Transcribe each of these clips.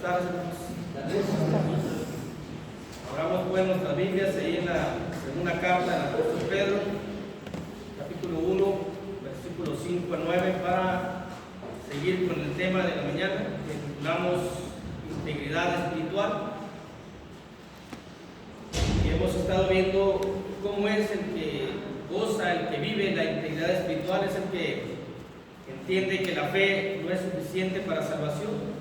tardes, hermanos. Abramos pues nuestras Biblias ahí en la segunda carta del apóstol Pedro, capítulo 1, versículos 5 a 9, para seguir con el tema de la mañana que titulamos Integridad Espiritual. Y hemos estado viendo cómo es el que goza, el que vive la integridad espiritual, es el que entiende que la fe no es suficiente para salvación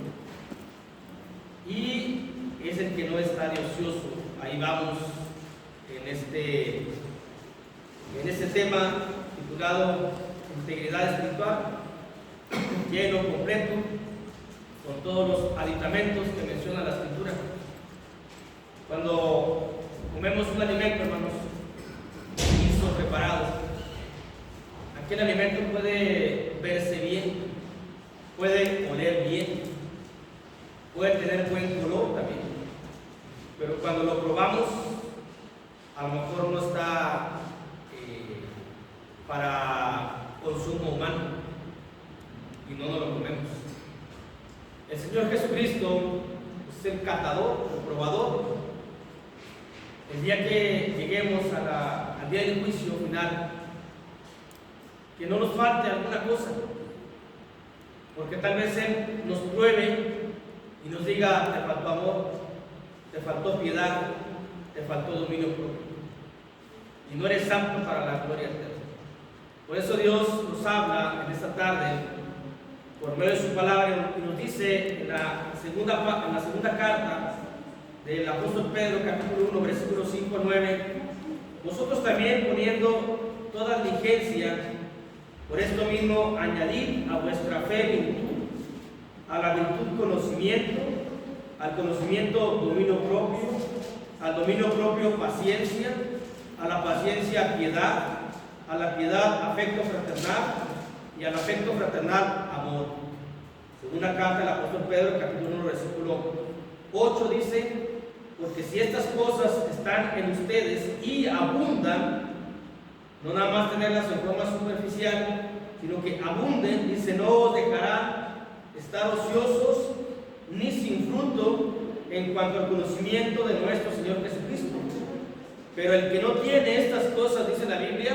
y es el que no está de ocioso. Ahí vamos en este tema titulado Integridad Espiritual, lleno, completo, con todos los aditamentos que menciona la Escritura. Cuando comemos un alimento, hermanos, listo, preparado, aquel alimento puede verse bien, puede oler bien, puede tener buen color también, pero cuando lo probamos, a lo mejor no está para consumo humano y no nos lo comemos. El Señor Jesucristo es el catador, el probador. El día que lleguemos al día del juicio final, que no nos falte alguna cosa, porque tal vez Él nos pruebe y nos diga: te faltó amor, te faltó piedad, te faltó dominio propio, y no eres apto para la gloria eterna. Por eso Dios nos habla en esta tarde por medio de su palabra y nos dice en la segunda carta del apóstol Pedro, capítulo 1, versículos 5 a 9: vosotros también, poniendo toda diligencia, por esto mismo añadid a vuestra fe virtud, a la virtud conocimiento, al conocimiento dominio propio, al dominio propio paciencia, a la paciencia piedad, a la piedad afecto fraternal y al afecto fraternal amor. Segunda carta del apóstol Pedro, capítulo 1, versículo 8 dice: porque si estas cosas están en ustedes y abundan, no nada más tenerlas en forma superficial, sino que abunden, dice, no os dejará estar ociosos ni sin fruto en cuanto al conocimiento de nuestro Señor Jesucristo. Pero el que no tiene estas cosas, dice la Biblia,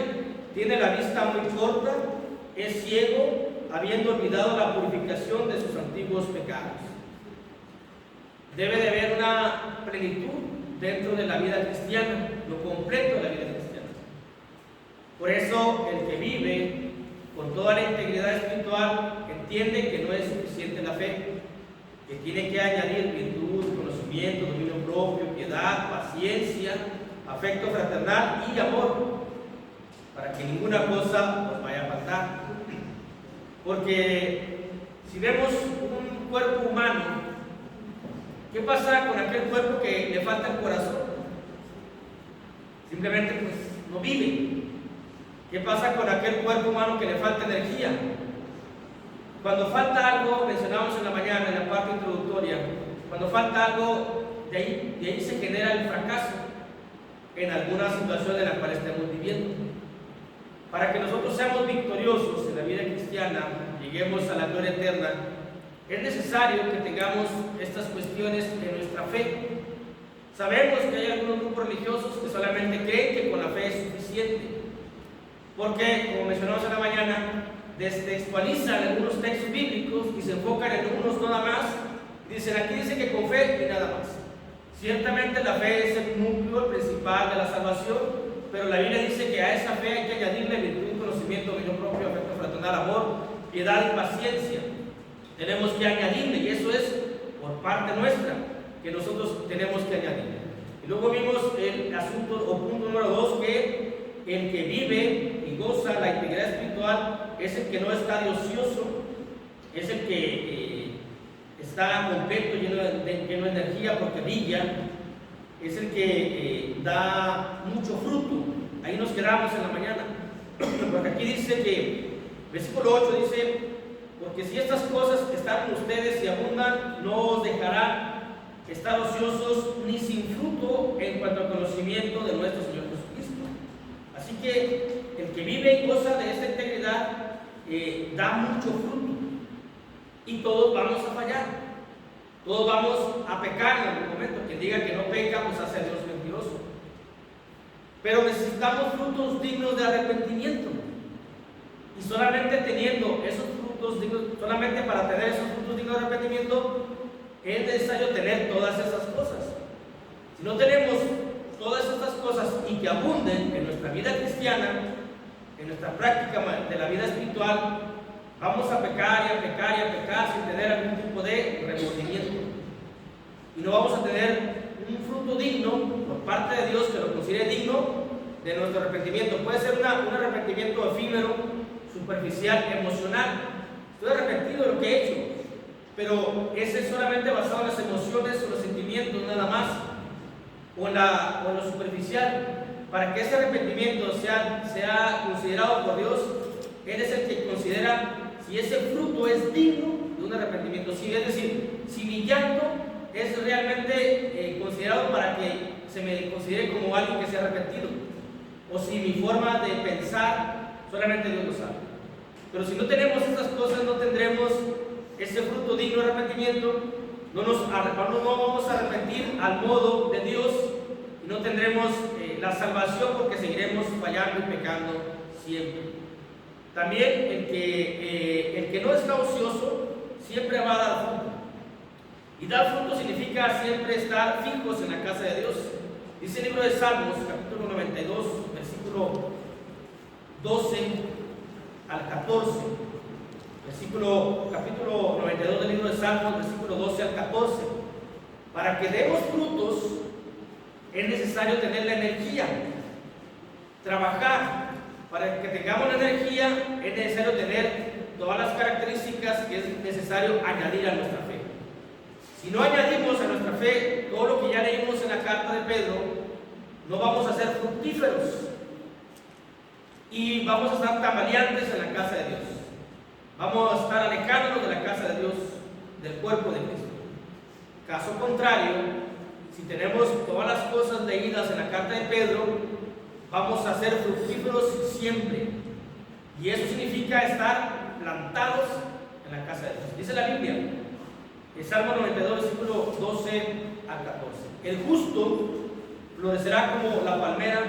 tiene la vista muy corta, es ciego, habiendo olvidado la purificación de sus antiguos pecados. Debe de haber una plenitud dentro de la vida cristiana, lo completo de la vida cristiana. Por eso el que vive con toda la integridad espiritual entiende que no es suficiente la fe, que tiene que añadir virtud, conocimiento, dominio propio, piedad, paciencia, afecto fraternal y amor, para que ninguna cosa nos vaya a faltar. Porque si vemos un cuerpo humano, ¿qué pasa con aquel cuerpo que le falta el corazón? Simplemente pues no vive. ¿Qué pasa con aquel cuerpo humano que le falta energía? Cuando falta algo, mencionamos en la mañana, en la parte introductoria, cuando falta algo, de ahí se genera el fracaso en alguna situación en la cual estemos viviendo. Para que nosotros seamos victoriosos en la vida cristiana, lleguemos a la gloria eterna, es necesario que tengamos estas cuestiones de nuestra fe. Sabemos que hay algunos grupos religiosos que solamente creen que con la fe es suficiente, porque, como mencionamos en la mañana, destextualizan algunos textos bíblicos y se enfocan en unos nada más. Dicen, aquí dice que con fe y nada más. Ciertamente la fe es el núcleo principal de la salvación, pero la Biblia dice que a esa fe hay que añadirle virtud, conocimiento, dominio propio, afecto fraternal, amor, piedad y paciencia. Tenemos que añadirle, y eso es por parte nuestra, que nosotros tenemos que añadirle. Y luego vimos el asunto o punto número 2, que el que vive y goza la integridad espiritual es el que no está de ocioso, es el que está completo, lleno de energía porque brilla, es el que da mucho fruto. Ahí nos quedamos en la mañana, porque aquí dice que, versículo 8 dice: porque si estas cosas están en ustedes y abundan, no os dejarán estar ociosos ni sin fruto en cuanto al conocimiento de nuestro Señor Jesucristo. Así que el que vive y goza de esta integridad da mucho fruto, y todos vamos a fallar. Todos vamos a pecar en algún momento. Quien diga que no peca, pues hace a Dios mentiroso. Pero necesitamos frutos dignos de arrepentimiento. Y solamente teniendo esos frutos dignos, solamente para tener esos frutos dignos de arrepentimiento, es necesario tener todas esas cosas. Si no tenemos todas estas cosas y que abunden en nuestra vida cristiana, en nuestra práctica de la vida espiritual, vamos a pecar y a pecar y a pecar sin tener algún tipo de remordimiento. Y no vamos a tener un fruto digno por parte de Dios que lo considere digno de nuestro arrepentimiento. Puede ser un arrepentimiento efímero, superficial, emocional. Estoy arrepentido de lo que he hecho, pero ese es solamente basado en las emociones o los sentimientos nada más, o en lo superficial. Para que ese arrepentimiento sea considerado por Dios, Él es el que considera si ese fruto es digno de un arrepentimiento. Es decir, si mi llanto es realmente considerado para que se me considere como alguien que se ha arrepentido, o si mi forma de pensar solamente Dios lo sabe. Pero si no tenemos estas cosas, no tendremos ese fruto digno de arrepentimiento, no vamos a arrepentir al modo de Dios y no tendremos la salvación, porque seguiremos fallando y pecando siempre. También el que no está ocioso siempre va a dar fruto. Y dar fruto significa siempre estar fijos en la casa de Dios. Dice el libro de Salmos, capítulo 92, versículo 12 al 14. Capítulo 92 del libro de Salmos, versículo 12 al 14. Para que demos frutos es necesario tener la energía, trabajar. Para que tengamos la energía es necesario tener todas las características que es necesario añadir a nuestra fe. Si no añadimos a nuestra fe todo lo que ya leímos en la carta de Pedro, no vamos a ser fructíferos y vamos a estar tambaleantes en la casa de Dios. Vamos a estar alejándonos de la casa de Dios, del cuerpo de Cristo. Caso contrario, si tenemos todas las cosas leídas en la carta de Pedro, vamos a ser fructíferos siempre. Y eso significa estar plantados en la casa de Dios. Dice la Biblia, el Salmo 92, versículo 12 al 14. El justo florecerá como la palmera,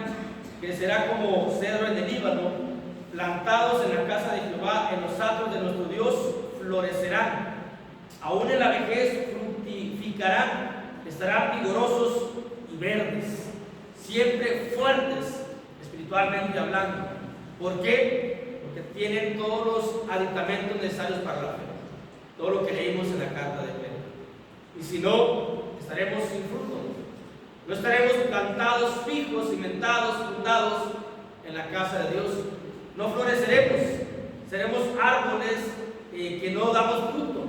crecerá como cedro en el Líbano. Plantados en la casa de Jehová, en los atrios de nuestro Dios, florecerán. Aún en la vejez fructificarán, estarán vigorosos y verdes, siempre fuertes espiritualmente hablando. ¿Por qué? Porque tienen todos los aditamentos necesarios para la fe. Todo lo que leímos en la carta de Pedro. Y si no, estaremos sin fruto. No estaremos plantados, fijos, cimentados, fundados en la casa de Dios. No floreceremos. Seremos árboles que no damos fruto.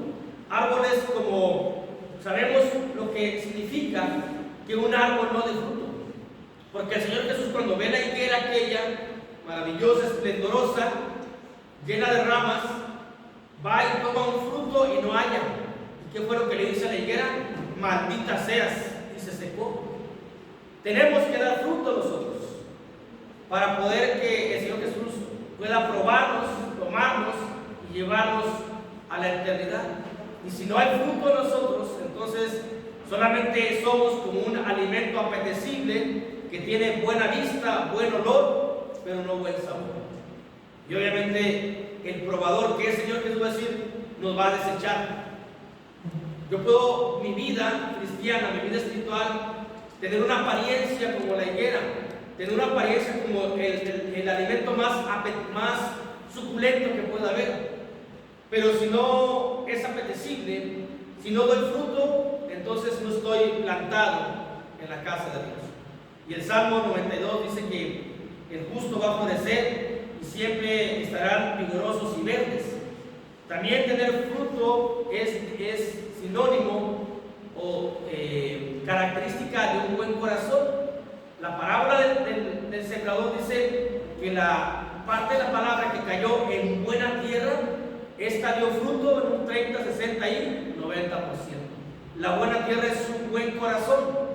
Árboles como sabemos lo que significa que un árbol no dé fruto. Porque el Señor Jesús, cuando ve la higuera aquella, maravillosa, esplendorosa, llena de ramas, va y toma un fruto y no halla. ¿Y qué fue lo que le dice a la higuera? Maldita seas, y se secó. Tenemos que dar fruto nosotros para poder que el Señor Jesús pueda probarnos, tomarnos y llevarnos a la eternidad. Y si no hay fruto en nosotros, entonces solamente somos como un alimento apetecible que tiene buena vista, buen olor, pero no buen sabor. Y obviamente el probador, que es el Señor Jesús, va a decir, nos va a desechar. Yo puedo, mi vida cristiana, mi vida espiritual, tener una apariencia como la higuera, tener una apariencia como el alimento más suculento que pueda haber. Pero si no es apetecible, si no doy fruto, entonces no estoy plantado en la casa de Dios. Y el Salmo 92 dice que el justo va a florecer y siempre estarán vigorosos y verdes. También tener fruto es sinónimo o característica de un buen corazón. La parábola del sembrador dice que la parte de la palabra que cayó en buena tierra, esta dio fruto en un 30, 60 y 90%. La buena tierra es un buen corazón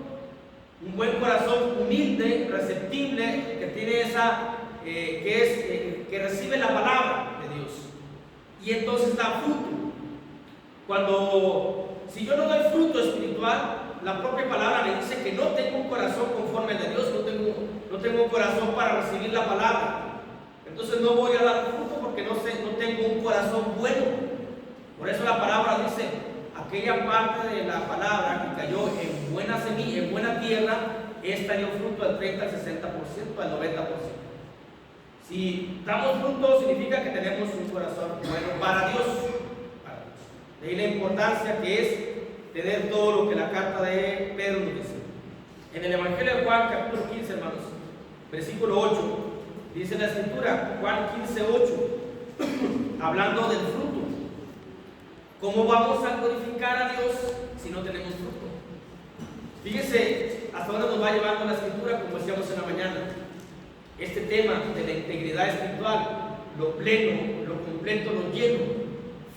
humilde, receptible, que tiene que recibe la palabra de Dios y entonces da fruto. Cuando si yo no doy fruto espiritual, la propia palabra me dice que no tengo un corazón conforme al de Dios, no tengo un corazón para recibir la palabra. Entonces no voy a dar fruto porque no tengo un corazón bueno. Por eso la palabra dice, aquella parte de la palabra que cayó en buena semilla, en buena tierra, esta dio fruto al 30, al 60%, al 90%. Si damos fruto, significa que tenemos un corazón bueno para Dios. De ahí la importancia que es tener todo lo que la carta de Pedro nos dice. En el Evangelio de Juan, capítulo 15, hermanos, versículo 8, dice la Escritura, Juan 15, 8, hablando del fruto. ¿Cómo vamos a glorificar a Dios si no tenemos fruto? Fíjese hasta dónde nos va llevando la Escritura, como decíamos en la mañana. Este tema de la integridad espiritual, lo pleno, lo completo, lo lleno,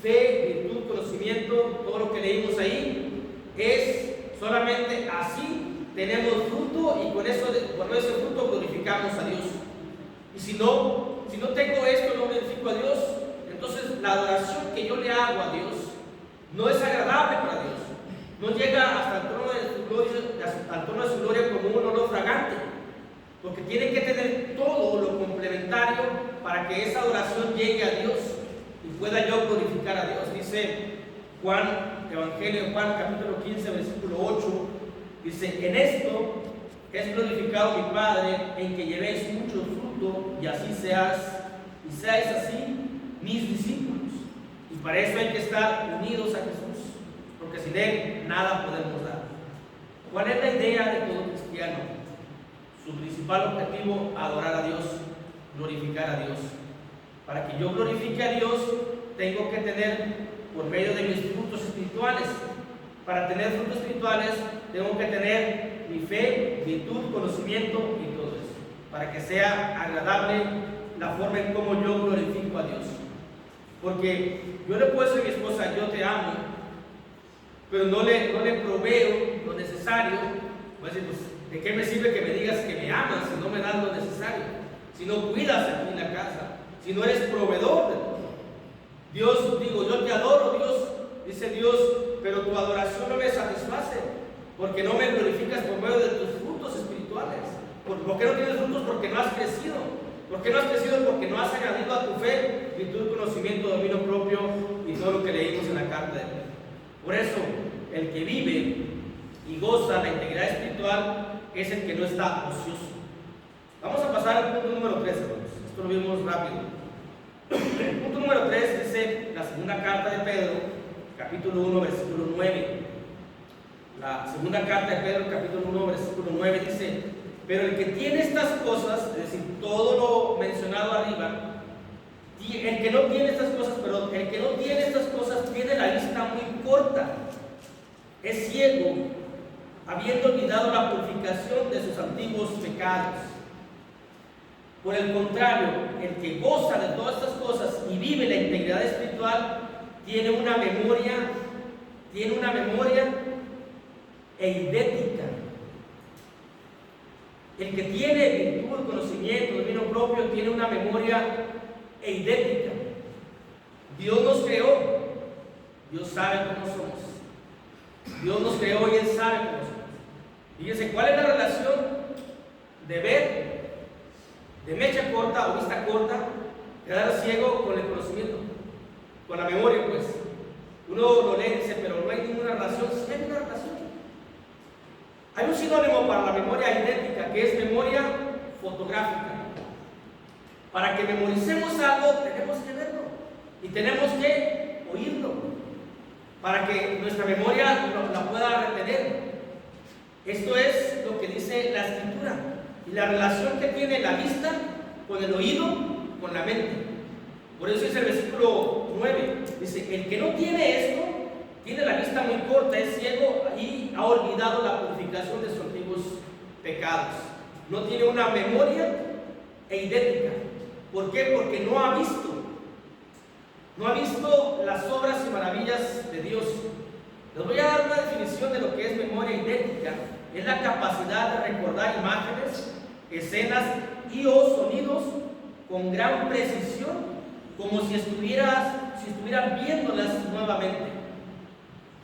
fe, virtud, conocimiento, todo lo que leímos ahí, es solamente así tenemos fruto y con ese fruto glorificamos a Dios. Y si no tengo esto, no glorifico a Dios, entonces la adoración que yo le hago a Dios no es agradable para Dios, no llega hasta el trono de su gloria como un olor fragante, porque tiene que tener todo lo complementario para que esa adoración llegue a Dios y pueda yo glorificar a Dios. Dice Juan, Evangelio de Juan, capítulo 15, versículo 8, dice, en esto es glorificado mi Padre, en que llevéis mucho fruto y así seáis así mis discípulos. Y para eso hay que estar unidos a Jesús, porque sin Él nada podemos dar. ¿Cuál es la idea de todo cristiano? Su principal objetivo, adorar a Dios, glorificar a Dios. Para que yo glorifique a Dios, tengo que tener, por medio de mis frutos espirituales, para tener frutos espirituales, tengo que tener mi fe, virtud, conocimiento y todo eso, para que sea agradable la forma en cómo yo glorifico a Dios. Porque yo le puedo decir a mi esposa, yo te amo, pero no le proveo lo necesario. Voy a decir, pues, ¿de qué me sirve que me digas que me amas si no me das lo necesario? Si no cuidas aquí en la casa, si no eres proveedor de todo. Dios, digo, yo te adoro, Dios, dice Dios, pero tu adoración no me satisface, porque no me glorificas por medio de tus frutos espirituales. ¿Por qué no tienes frutos? Porque no has crecido. ¿Por qué no has crecido? Porque no has añadido a tu fe, virtud, conocimiento, dominio propio y todo lo que leímos en la carta de Pedro. Por eso, el que vive y goza la integridad espiritual es el que no está ocioso. Vamos a pasar al punto número 3, hermanos. Esto lo vimos rápido. El punto número 3 dice la segunda carta de Pedro, capítulo 1, versículo 9. La segunda carta de Pedro, capítulo 1, versículo 9 dice: pero el que tiene estas cosas, es decir, todo lo mencionado arriba, el que no tiene estas cosas tiene la vista muy corta, es ciego, habiendo olvidado la purificación de sus antiguos pecados. Por el contrario, el que goza de todas estas cosas y vive la integridad espiritual, tiene una memoria eidética. El que tiene virtud, conocimiento, dominio propio, tiene una memoria eidética. Dios nos creó, Dios sabe cómo somos. Dios nos creó y Él sabe cómo somos. Fíjense, ¿cuál es la relación de ver, de mecha corta o vista corta, quedar ciego con el conocimiento? Con la memoria, pues. Uno lo lee y dice, pero no hay ninguna relación. Sí hay una relación. Hay un sinónimo para la memoria idéntica, que es memoria fotográfica. Para que memoricemos algo, tenemos que verlo y tenemos que oírlo, para que nuestra memoria la pueda retener. Esto es lo que dice la Escritura y la relación que tiene la vista con el oído, con la mente. Por eso dice el versículo 9, dice, el que no tiene esto, tiene la vista muy corta, es ciego y ha olvidado la purificación de sus antiguos pecados. No tiene una memoria eidética. ¿Por qué? Porque no ha visto las obras y maravillas de Dios. Les voy a dar una definición de lo que es memoria idéntica. Es la capacidad de recordar imágenes, escenas y o sonidos con gran precisión, como si estuvieran viéndolas nuevamente.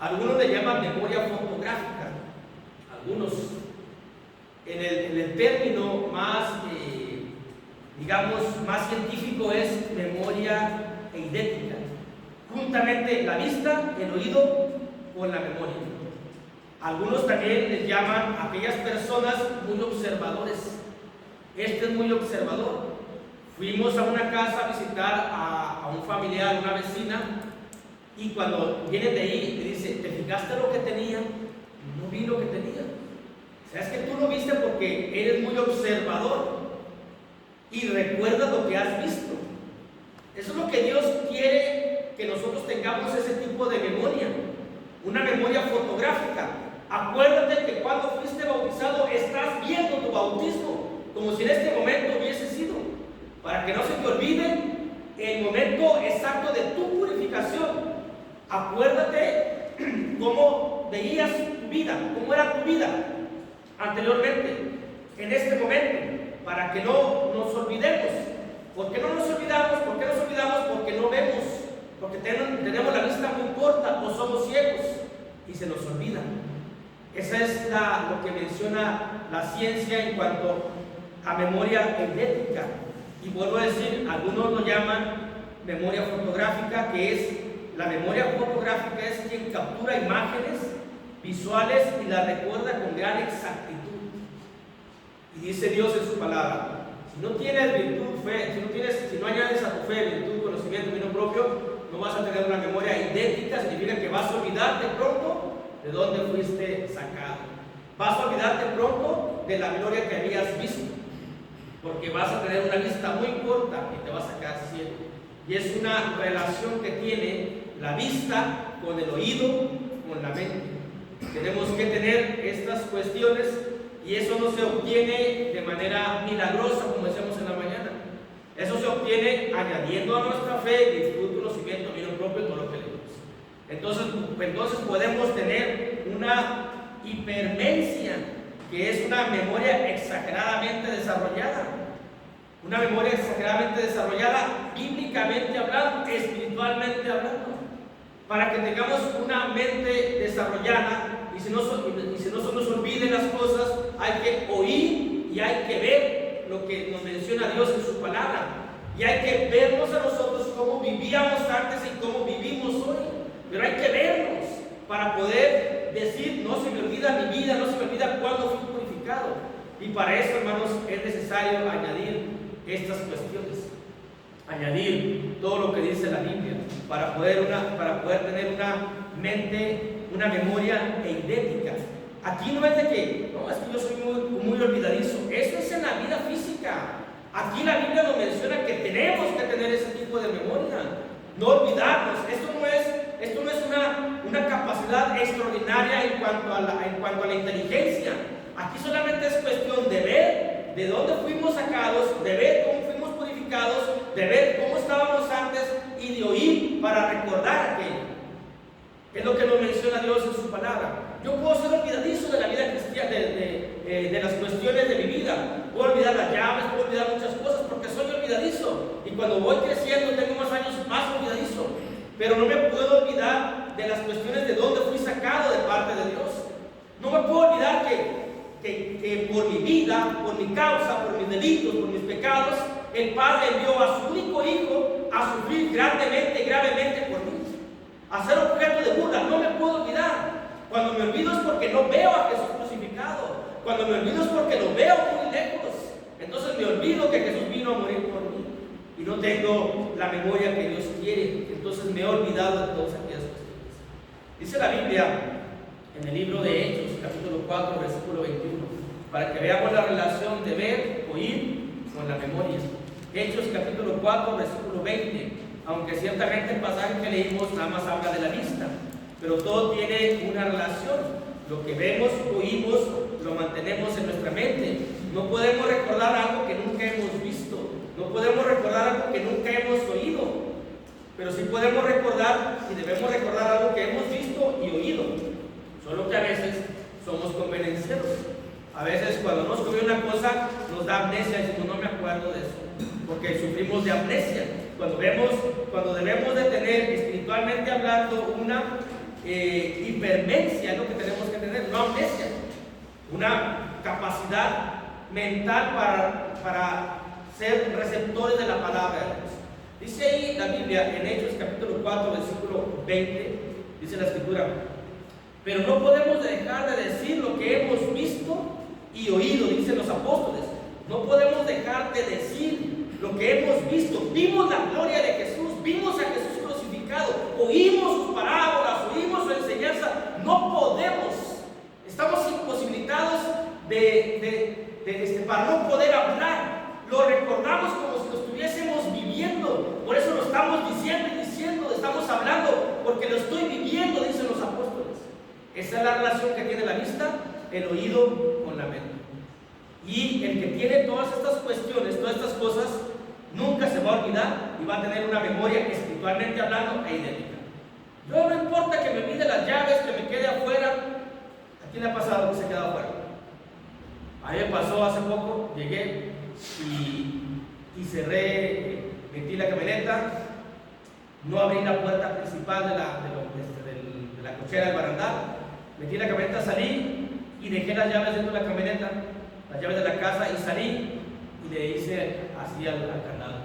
Algunos le llaman memoria fotográfica. Algunos, en el término más, digamos, más científico es memoria eidética. Juntamente la vista, el oído con la memoria. Algunos también les llaman a aquellas personas muy observadores. Este es muy observador. Fuimos a una casa a visitar a un familiar, una vecina, y cuando viene de ahí, te dice, ¿te fijaste lo que tenía? No vi lo que tenía. O sea, es que tú lo viste porque eres muy observador y recuerdas lo que has visto. Eso es lo que Dios quiere, que nosotros tengamos ese tipo de memoria, una memoria fotográfica. Acuérdate que cuando fuiste bautizado estás viendo tu bautismo, como si en este momento hubiese sido, para que no se te olvide el momento exacto de tu purificación. Acuérdate cómo veías tu vida, cómo era tu vida anteriormente, en este momento, para que no nos olvidemos. ¿Por qué no nos olvidamos? ¿Por qué nos olvidamos? Porque no vemos, porque tenemos la vista muy corta o somos ciegos y se nos olvida. Esa es lo que menciona la ciencia en cuanto a memoria eidética. Y vuelvo a decir, algunos lo llaman memoria fotográfica, que es la memoria fotográfica es quien captura imágenes visuales y las recuerda con gran exactitud. Y dice Dios en su palabra, si no tienes virtud, fe, si no añades a tu fe virtud, conocimiento, dominio propio, no vas a tener una memoria idéntica. Significa que vas a olvidarte pronto de dónde fuiste sacado. Vas a olvidarte pronto de la gloria que habías visto, porque vas a tener una vista muy corta y te vas a quedar ciego. Y es una relación que tiene la vista con el oído, con la mente. Tenemos que tener estas cuestiones, y eso no se obtiene de manera milagrosa, como decíamos en la mañana. Eso se obtiene añadiendo a nuestra fe virtud, conocimiento, dominio propio, todo lo que leemos. Entonces podemos tener una hipermencia, que es una memoria exageradamente desarrollada. Una memoria exageradamente desarrollada, bíblicamente hablando, espiritualmente hablando, para que tengamos una mente desarrollada. Y si no se nos olviden las cosas, hay que oír y hay que ver lo que nos menciona Dios en su palabra. Y hay que vernos a nosotros cómo vivíamos antes y cómo vivimos hoy. Pero hay que vernos para poder decir, no se me olvida mi vida, no se me olvida cuándo fui purificado. Y para eso, hermanos, es necesario añadir estas cuestiones, añadir todo lo que dice la Biblia, para poder tener una mente, una memoria eidética. Aquí no es de que, no, es que yo soy muy olvidadizo. Eso es en la vida física. Aquí la Biblia nos menciona que tenemos que tener ese tipo de memoria, no olvidarnos. Esto no es una capacidad extraordinaria en cuanto a la inteligencia. Aquí solamente es cuestión de ver de dónde fuimos sacados, de ver cómo fuimos purificados, de ver cómo estábamos antes y de oír para recordar aquello. Es lo que nos menciona Dios en su palabra. Yo puedo ser olvidadizo de la vida cristiana, de las cuestiones de mi vida. Puedo olvidar las llaves, puedo olvidar muchas cosas porque soy olvidadizo. Y cuando voy creciendo tengo más años, más olvidadizo. Pero no me puedo olvidar de las cuestiones de dónde fui sacado de parte de Dios. No me puedo olvidar que por mi vida, por mi causa, por mis delitos, por mis pecados, el Padre envió a su único Hijo a sufrir grandemente, gravemente por mí, a ser objeto de burla. No me puedo olvidar. Cuando me olvido es porque no veo a Jesús crucificado. Cuando me olvido es porque lo veo muy lejos. Entonces me olvido que Jesús vino a morir por mí y no tengo la memoria que Dios quiere. Entonces me he olvidado de todas aquellas cuestiones. Dice la Biblia en el libro de Hechos, capítulo 4, versículo 21, para que veamos la relación de ver, oír con la memoria. Hechos, capítulo 4, versículo 20, aunque ciertamente el pasaje que leímos nada más habla de la vista, pero todo tiene una relación. Lo que vemos, oímos, lo mantenemos en nuestra mente. No podemos recordar algo que nunca hemos visto, no podemos recordar algo que nunca hemos oído, pero sí podemos recordar y debemos recordar algo que hemos visto y oído. Solo que a veces somos convenencieros. A veces cuando nos comió una cosa nos da amnesia y decimos, no me acuerdo de eso, porque sufrimos de amnesia. Cuando debemos de tener espiritualmente hablando hipermencia es lo que tenemos que tener, no amnesia, una capacidad mental para ser receptores de la palabra de Dios. Dice ahí la Biblia en Hechos capítulo 4 versículo 20, dice la escritura: pero no podemos dejar de decir lo que hemos visto y oído, dicen los apóstoles. No podemos dejar de decir lo que hemos visto. Vimos la gloria de Jesús, vimos a Jesús crucificado, oímos sus parábolas, oímos su enseñanza. No podemos, estamos imposibilitados para no poder hablar. Lo recordamos como si lo estuviésemos viviendo. Por eso lo estamos diciendo y diciendo, estamos hablando, porque lo estoy viviendo, dicen los apóstoles. Esa es la relación que tiene la vista, el oído con la mente. Y el que tiene todas estas cuestiones, todas estas cosas, nunca se va a olvidar y va a tener una memoria espiritualmente hablando e idéntica. Yo no importa que me olvide las llaves, que me quede afuera. ¿A quién le ha pasado que se queda afuera? A mí me pasó hace poco, llegué y cerré, metí la camioneta, no abrí la puerta principal de la cochera del barandal, metí la camioneta, salí y dejé las llaves dentro de la camioneta, las llaves de la casa, y salí y le hice así al candado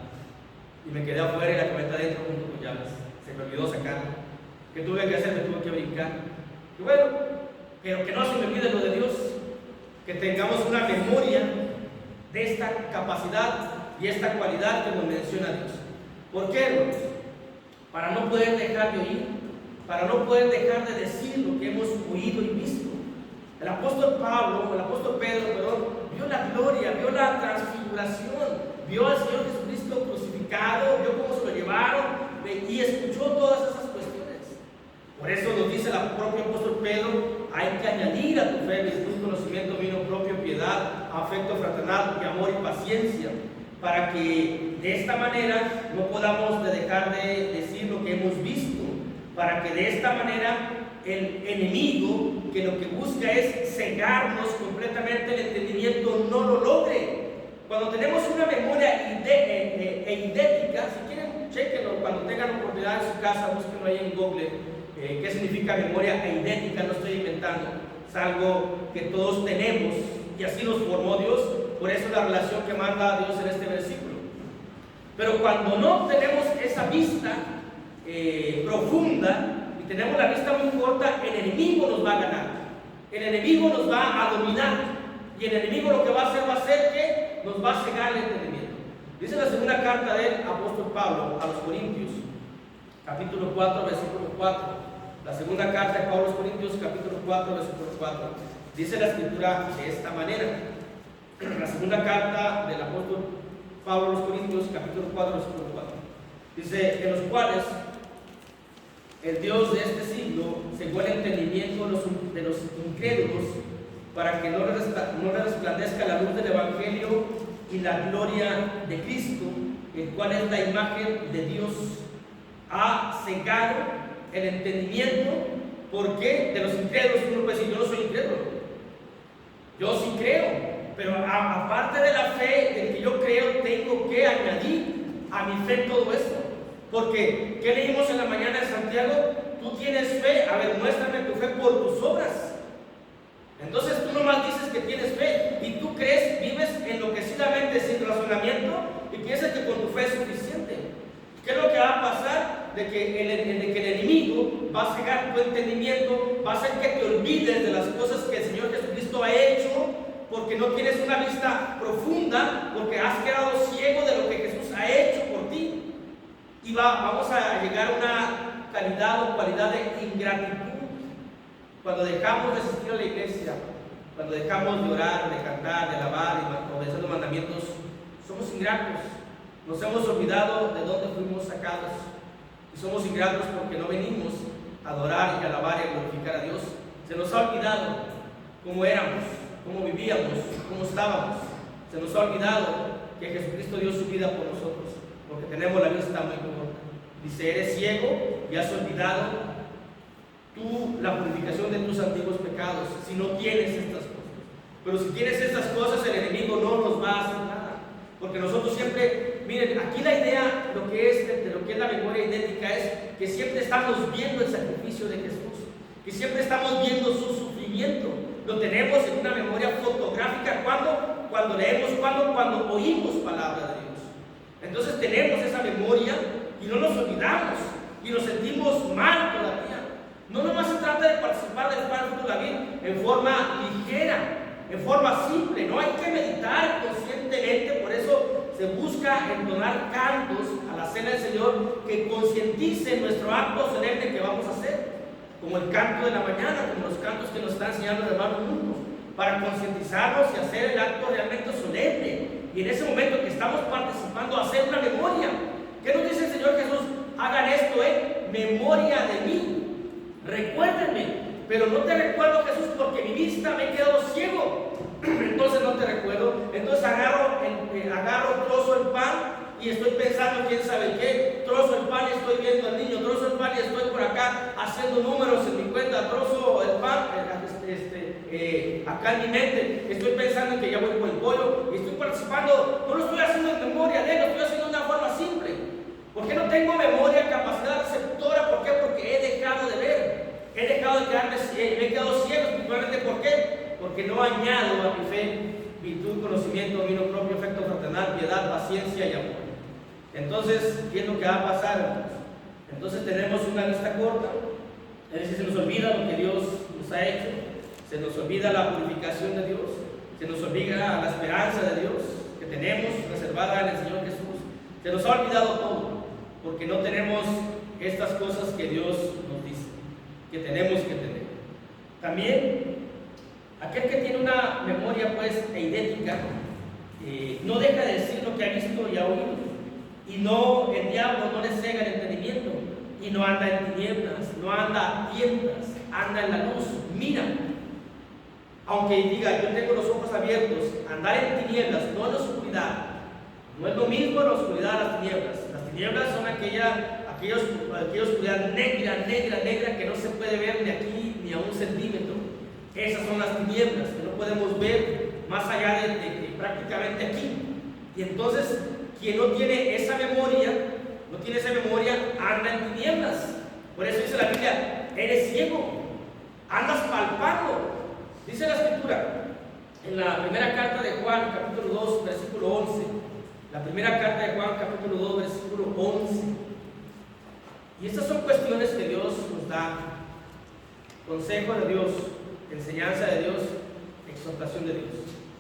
y me quedé afuera y la camioneta adentro junto con llaves. Se me olvidó sacarla. ¿Qué tuve que hacer? Me tuve que brincar. Y bueno, pero que no se me olvide lo de Dios, que tengamos una memoria de esta capacidad y esta cualidad que nos menciona Dios. ¿Por qué, hermanos? Para no poder dejar de oír, para no poder dejar de decir lo que hemos oído y visto. El apóstol Pedro, vio la gloria, vio la transfiguración, vio al Señor Jesucristo crucificado, vio cómo se lo llevaron y escuchó todas esas cuestiones. Por eso nos dice el propio apóstol Pedro: hay que añadir a tu fe virtud, conocimiento, dominio propio, piedad, afecto fraternal, y amor y paciencia, para que de esta manera no podamos dejar de decir lo que hemos visto, para que de esta manera el enemigo, que lo que busca es cegarnos completamente el entendimiento, no lo logre. Cuando tenemos una memoria eidética, si quieren, chequenlo cuando tengan oportunidad en su casa, búsquenlo ahí en Google, qué significa memoria eidética. No estoy inventando, es algo que todos tenemos y así nos formó Dios. Por eso la relación que manda Dios en este versículo. Pero cuando no tenemos esa vista profunda y tenemos la vista muy corta, el enemigo nos va a ganar, el enemigo nos va a dominar, y el enemigo lo que va a hacer que nos va a cegar el entendimiento. Dice la segunda carta del apóstol Pablo a los Corintios, capítulo 4, versículo 4. La segunda carta de Pablo a los Corintios, capítulo 4, versículo 4. Dice la escritura de esta manera. La segunda carta del apóstol Pablo a los Corintios, capítulo 4, versículo 4. Dice: en los cuales el Dios de este siglo cegó el entendimiento de los incrédulos, para que no les resplandezca la luz del Evangelio y la gloria de Cristo, el cual es la imagen de Dios. Ha cegado el entendimiento, ¿por qué? De los incrédulos. Uno puede decir: yo no soy incrédulo, yo sí creo, pero aparte de la fe en que yo creo, tengo que añadir a mi fe todo esto. Porque, ¿qué leímos en la mañana de Santiago? Tú tienes fe, a ver, muéstrame tu fe por tus obras. Entonces tú nomás dices que tienes fe y tú crees, vives enloquecidamente sin razonamiento y piensas que con tu fe es suficiente. ¿Qué es lo que va a pasar? De que el enemigo va a cegar tu entendimiento, va a hacer que te olvides de las cosas que el Señor Jesucristo ha hecho, porque no tienes una vista profunda, porque has quedado ciego de lo que Jesús ha hecho por ti. Y vamos a llegar a una calidad o cualidad de ingratitud. Cuando dejamos de asistir a la iglesia, cuando dejamos de orar, de cantar, de alabar y obedecer los mandamientos, somos ingratos. Nos hemos olvidado de dónde fuimos sacados. Y somos ingratos porque no venimos a adorar y a alabar y a glorificar a Dios. Se nos ha olvidado cómo éramos, cómo vivíamos, cómo estábamos. Se nos ha olvidado que Jesucristo dio su vida por nosotros, porque tenemos la vista muy corta. Dice: eres ciego y has olvidado tú la purificación de tus antiguos pecados, si no tienes estas cosas. Pero si tienes estas cosas, el enemigo no nos va a hacer nada, porque nosotros siempre, miren, aquí la idea, lo que es la memoria idéntica, es que siempre estamos viendo el sacrificio de Jesús. y siempre estamos viendo su sufrimiento. Lo tenemos en una memoria fotográfica cuando leemos, cuando oímos palabra de Dios. Entonces tenemos esa memoria y no nos olvidamos y nos sentimos mal todavía. No nomás se trata de participar del pan de la vida en forma ligera, en forma simple, no hay que meditar conscientemente. Por eso se busca entonar cantos a la cena del Señor que concienticen nuestro acto solemne que vamos a hacer, como el canto de la mañana, como los cantos que nos está enseñando el hermano Mundo, para concientizarnos y hacer el acto realmente solemne. Y en ese momento que estamos participando, hacer una memoria. ¿Qué nos dice el Señor Jesús? Hagan esto en memoria de mí. Recuérdenme. Pero no te recuerdo, Jesús, porque mi vista me he quedado ciego. Entonces no te recuerdo. Entonces agarro trozo el pan y estoy pensando quién sabe qué. Trozo el pan y estoy viendo al niño. Trozo el pan y estoy por acá haciendo números en mi cuenta. Trozo el pan acá en mi mente. Estoy pensando en que ya voy por el pollo y estoy participando. No lo estoy haciendo en memoria de él, lo estoy haciendo de una forma simple. ¿Por qué no tengo memoria, capacidad receptora? ¿Por qué? Porque he dejado de ver. He dejado de quedarme ciego, me he quedado ciego espiritualmente. ¿Por qué? Porque no añado a mi fe virtud, conocimiento, dominio propio, afecto fraternal, piedad, paciencia y amor. Entonces, ¿qué es lo que va a pasar? Entonces tenemos una lista corta. Es decir, se nos olvida lo que Dios nos ha hecho, se nos olvida la purificación de Dios, se nos olvida la esperanza de Dios que tenemos reservada en el Señor Jesús. Se nos ha olvidado todo, porque no tenemos estas cosas que Dios nos dice que tenemos que tener. También, aquel que tiene una memoria pues eidética, no deja de decir lo que ha visto y ha oído, y no, el diablo no le cega el entendimiento, y no anda en tinieblas, no anda a tientas, anda en la luz, mira. Aunque diga, yo tengo los ojos abiertos, andar en tinieblas, no en la oscuridad. No es lo mismo la oscuridad a las tinieblas. Las tinieblas son aquella oscuridad negra que no se puede ver ni aquí ni a un centímetro. Esas son las tinieblas que no podemos ver más allá de prácticamente aquí. Y entonces, quien no tiene esa memoria, anda en tinieblas. Por eso dice la Biblia, eres ciego, andas palpando. Dice la Escritura en la primera carta de Juan, capítulo 2, versículo 11. La primera carta de Juan, capítulo 2, versículo 11. Y estas son cuestiones que Dios nos da. Consejo de Dios, enseñanza de Dios, exhortación de Dios.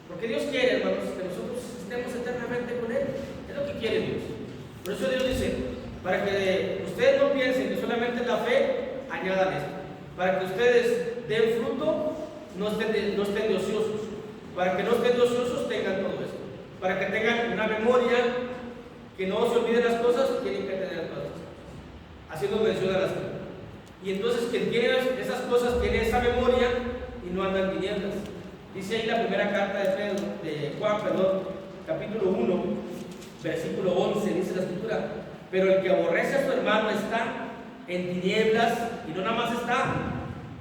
Porque Dios quiere, hermanos, que nosotros estemos eternamente con Él. Es lo que quiere Dios. Por eso Dios dice, para que ustedes no piensen que solamente la fe, añadan esto. Para que ustedes den fruto, no estén de ociosos. Para que no estén de ociosos, tengan todo esto. Para que tengan una memoria, que no se olviden las cosas, tienen que tener todas las cosas. Haciendo mención a las cosas. Y entonces quien tiene esas cosas tiene esa memoria y no anda en tinieblas. Dice ahí la primera carta de Juan, capítulo 1, versículo 11, dice la Escritura, pero el que aborrece a su hermano está en tinieblas, y no nada más está,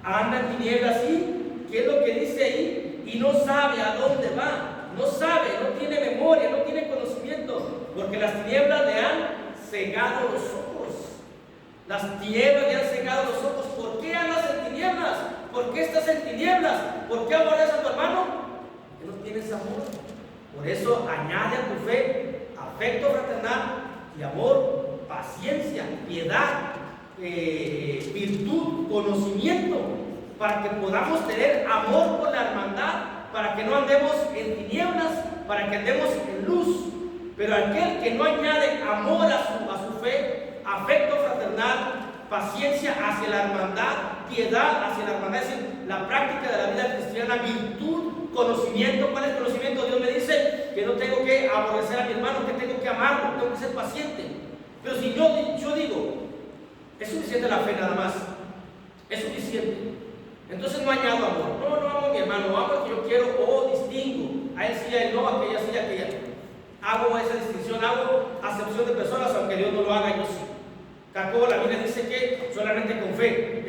anda en tinieblas, ¿sí? ¿Qué es lo que dice ahí? Y no sabe a dónde va, no sabe, no tiene memoria, no tiene conocimiento, porque las tinieblas le han cegado los ojos. Las tinieblas le han cegado los ojos. ¿Por qué andas en tinieblas? ¿Por qué estás en tinieblas? ¿Por qué aborreces a tu hermano? Que no tienes amor. Por eso añade a tu fe afecto fraternal y amor, paciencia, piedad, virtud, conocimiento, para que podamos tener amor por la hermandad, para que no andemos en tinieblas, para que andemos en luz. Pero aquel que no añade amor a su fe, afecto fraternal, paciencia hacia la hermandad, piedad hacia la hermandad, es decir, la práctica de la vida cristiana, virtud, conocimiento. ¿Cuál es el conocimiento? Dios me dice que no tengo que aborrecer a mi hermano, que tengo que amarlo, tengo que ser paciente. Pero si yo digo, es suficiente la fe nada más, es suficiente, entonces no añado amor. No amo a mi hermano, amo lo que yo quiero o distingo. A él sí, a él no, a aquella sí, a aquella. Hago esa distinción, hago acepción de personas, aunque Dios no lo haga, yo sí. Jacob, la Biblia dice que solamente con fe,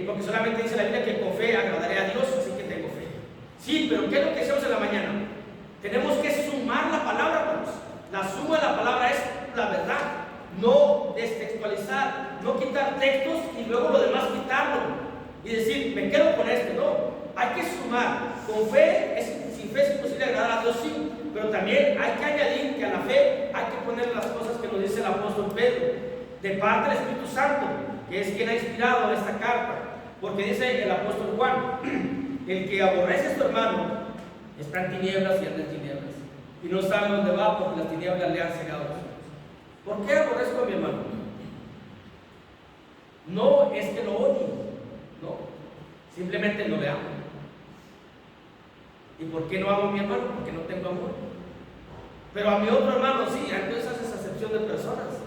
porque solamente dice la Biblia que con fe agradaré a Dios, así que tengo fe. Sí, pero ¿qué es lo que hacemos en la mañana? Tenemos que sumar la palabra, hermanos. La suma de la palabra es la verdad, no destextualizar, no quitar textos y luego lo demás quitarlo. Y decir, que sumar. Con fe, sin fe es imposible agradar a Dios, sí, pero también hay que añadir que a la fe hay que poner las cosas que nos dice el apóstol Pedro, de parte del Espíritu Santo, que es quien ha inspirado esta carta, porque dice el apóstol Juan: el que aborrece a su hermano está en tinieblas y anda en tinieblas, y no sabe dónde va porque las tinieblas le han cegado los ojos. ¿Por qué aborrezco a mi hermano? No es que lo odie, no, simplemente no le amo. ¿Y por qué no amo a mi hermano? Porque no tengo amor. Pero a mi otro hermano sí, entonces haces acepción de personas.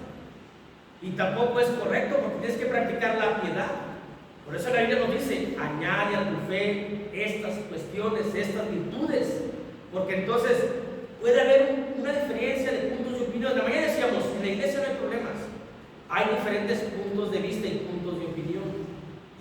Y tampoco es correcto, porque tienes que practicar la piedad. Por eso la Biblia nos dice: añade a tu fe estas cuestiones, estas virtudes, porque entonces puede haber una diferencia de puntos de opinión. La mañana decíamos, en la iglesia no hay problemas, hay diferentes puntos de vista y puntos de opinión,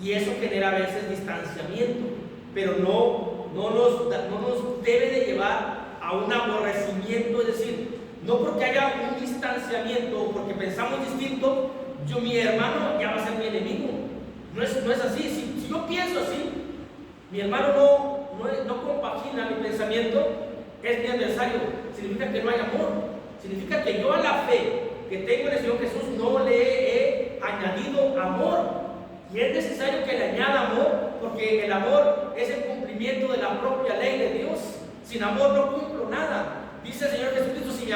y eso genera a veces distanciamiento, pero no nos debe de llevar a un aborrecimiento. Es decir, no porque haya un distanciamiento o porque pensamos distinto, mi hermano ya va a ser mi enemigo. No es así. Si yo pienso así, mi hermano no compagina mi pensamiento, es mi adversario. Significa que no hay amor. Significa que yo a la fe que tengo en el Señor Jesús no le he añadido amor. Y es necesario que le añada amor, porque el amor es el cumplimiento de la propia ley de Dios. Sin amor no cumplo nada. Dice el Señor Jesucristo: si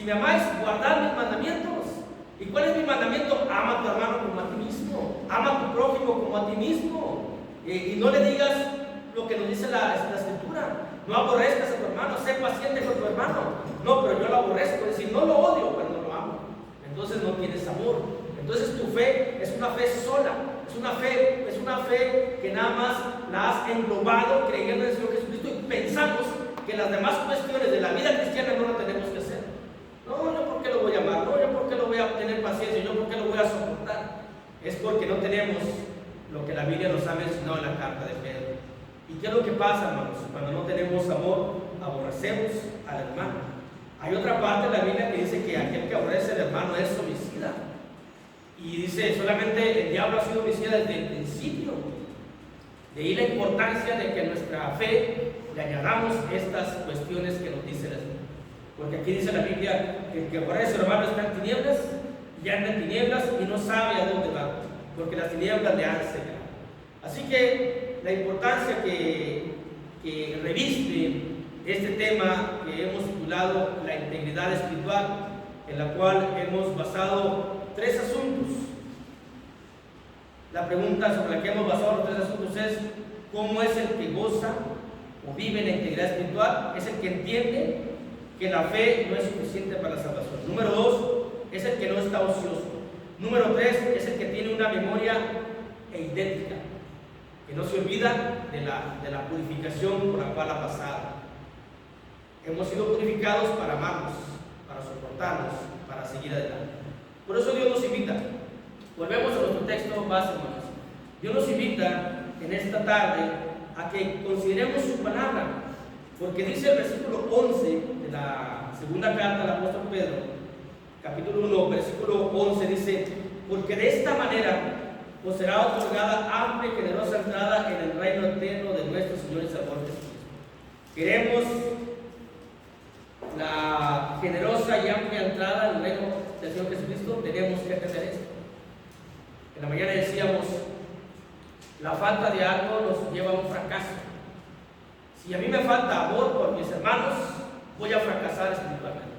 me amáis, guardad mis mandamientos. ¿Y cuál es mi mandamiento? Ama a tu hermano como a ti mismo. Ama a tu prójimo como a ti mismo. Y no le digas lo que nos dice la Escritura: no aborrezcas a tu hermano, sé paciente con tu hermano. No, pero yo lo aborrezco, es decir, no lo odio, pero no lo amo. Entonces no tienes amor. Entonces tu fe es una fe sola, es una fe que nada más la has englobado creyendo en el Señor Jesucristo, y pensamos que las demás cuestiones de la vida cristiana no lo tenemos que hacer. No, yo por qué lo voy a amar, no, yo por qué lo voy a tener paciencia, yo por qué lo voy a soportar. Es porque no tenemos lo que la Biblia nos ha mencionado en la carta de Pedro. ¿Y qué es lo que pasa, hermanos? Cuando no tenemos amor, aborrecemos al hermano. Hay otra parte de la Biblia que dice que aquel que aborrece al hermano es homicida. Y dice, solamente el diablo ha sido homicida desde el principio. De ahí la importancia de que a nuestra fe le añadamos estas cuestiones que nos dice la Biblia. Porque aquí dice la Biblia que el que aborrece a su hermano está en tinieblas, y anda en tinieblas y no sabe a dónde va, porque las tinieblas le han cegado. Así que la importancia que reviste este tema que hemos titulado la integridad espiritual, en la cual hemos basado 3 asuntos. La pregunta sobre la que hemos basado los 3 asuntos es: ¿cómo es el que goza o vive en la integridad espiritual? Es el que entiende que la fe no es suficiente para la salvación. Número 2, es el que no está ocioso. Número 3, es el que tiene una memoria idéntica, que no se olvida de la purificación por la cual ha pasado. Hemos sido purificados para amarnos, para soportarnos, para seguir adelante. Por eso Dios nos invita. Volvemos a nuestro texto base, hermanos. Dios nos invita en esta tarde a que consideremos su palabra, porque dice el versículo 11 de la segunda carta del apóstol Pedro, capítulo 1, versículo 11, dice: porque de esta manera os será otorgada amplia y generosa entrada en el reino eterno de nuestro Señor y Salvador Jesucristo. Queremos la generosa y amplia entrada al reino del Señor Jesucristo, tenemos que entender esto. En la mañana decíamos, la falta de algo nos lleva a un fracaso. Si a mí me falta amor por mis hermanos, voy a fracasar espiritualmente.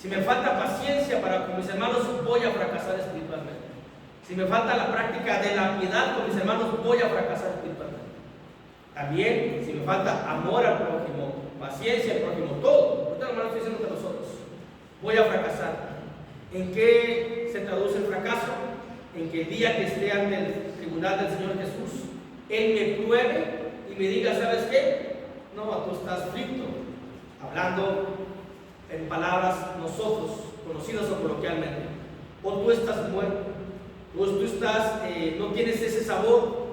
Si me falta paciencia para con mis hermanos, voy a fracasar espiritualmente. Si me falta la práctica de la piedad con mis hermanos, voy a fracasar espiritualmente. También, si me falta amor al prójimo, paciencia al prójimo, todo, ahorita hermano estoy diciendo que nosotros, voy a fracasar. ¿En qué se traduce el fracaso? En que el día que esté ante el tribunal del Señor Jesús, Él me pruebe y me diga: ¿sabes qué? No, tú estás frito, hablando en palabras nosotros, conocidas o coloquialmente. O tú estás muerto, o tú estás, no tienes ese sabor,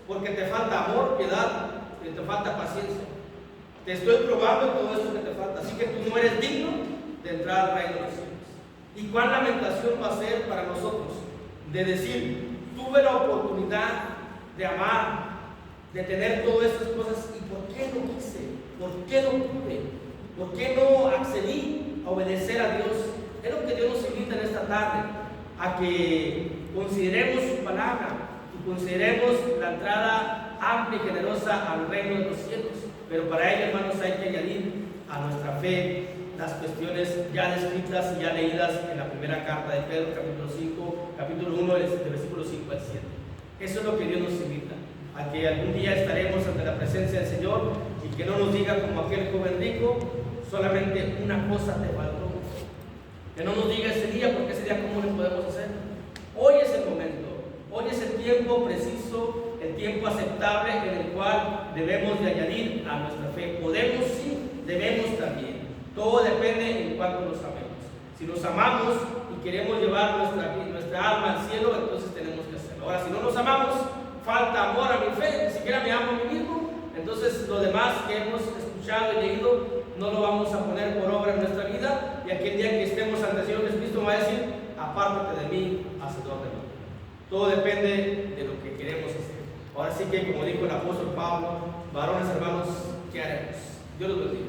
porque te falta amor, piedad, te falta paciencia. Te estoy probando todo esto que te falta, así que tú no eres digno de entrar al reino de los cielos. ¿Y cuál lamentación va a ser para nosotros de decir: tuve la oportunidad de amar de tener todas estas cosas. ¿Y por qué no quise? ¿Por qué no pude? ¿Por qué no accedí a obedecer a Dios? Es lo que Dios nos invita en esta tarde, a que consideremos su palabra y consideremos la entrada amplia y generosa al reino de los cielos. Pero para ello, hermanos, hay que añadir a nuestra fe las cuestiones ya descritas y ya leídas en la primera carta de Pedro, capítulo 1, del versículo 5 al 7. Eso es lo que Dios nos invita, a que algún día estaremos ante la presencia del Señor y que no nos diga como aquel joven rico, solamente una cosa te faltó. Que no nos diga ese día, porque ese día cómo le podemos hacer. Hoy es el momento, hoy es el tiempo preciso, el tiempo aceptable en el cual debemos de añadir a nuestra fe. Podemos, sí, debemos también. Todo depende en cuanto nos amemos. Si nos amamos y queremos llevar nuestra alma al cielo, entonces tenemos que hacerlo. Ahora, si no nos amamos, falta amor a mi fe, ni siquiera me amo a mí mismo, entonces lo demás que hemos escuchado y leído no lo vamos a poner por obra en nuestra vida, y aquel día que estemos ante el Señor Jesucristo va a decir: apártate de mí, hacedor de mí. Todo depende de lo que queremos hacer. Ahora sí que, como dijo el apóstol Pablo, varones hermanos, ¿qué haremos? Dios los bendiga.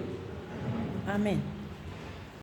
Amén.